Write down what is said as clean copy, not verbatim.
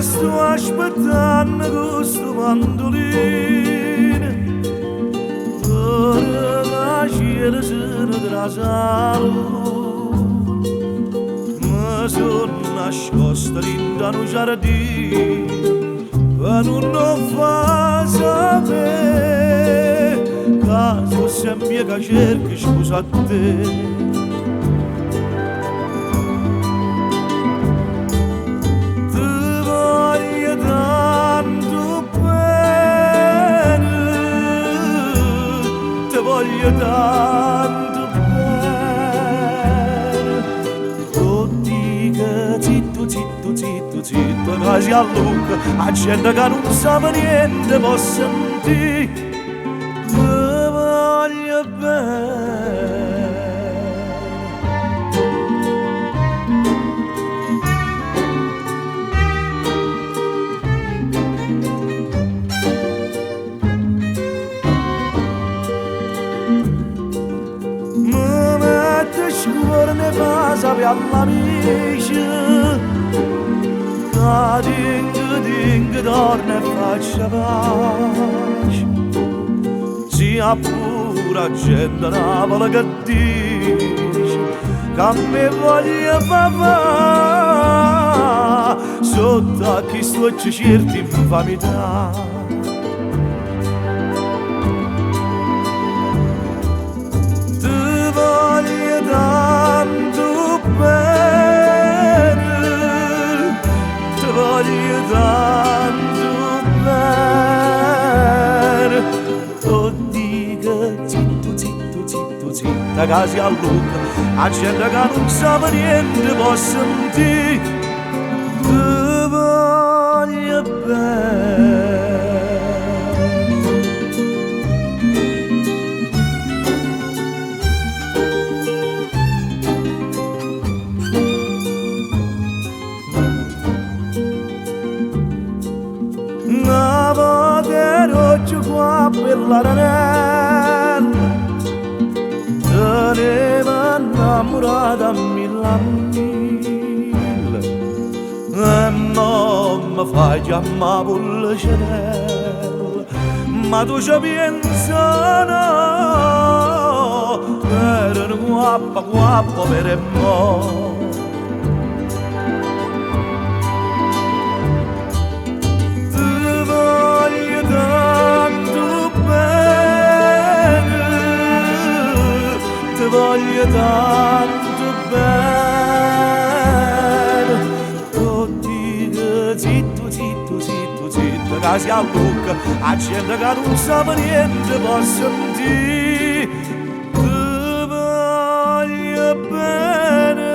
Sto aspettando questo mandolino ora la cielo se ne trasalo mi sono nascosta dentro un giardino e non lo fa sapere caso sempre che cerchi scusa a te. Voglio tanto bene, oh dica zitto, zitto, zitto, zitto, quasi a Luca, a gente che non sa niente può sentire, ti voglio bene. Ne passa per l'amici che dingo torna e faccia pace sia pure gente Napoli che dice che mi voglia papà sotto a chi sto certi mi fa metà. Tanto bene, ti voglio tanto bene. Oh dica zitto, zitto, zitto, zitta, casi a Luca, a gente che non sa niente può sentire, ti voglio bene. Qua per la ranella teneva innamorata a mille e non mi fai chiamare Pulcinella ma tu ci pensa no per un guappo per mo. Ti voglio tanto bene, oh dica zitto, zitto, zitto, zitto, che si allucca, a gente che non sa niente può sentire, ti voglio bene.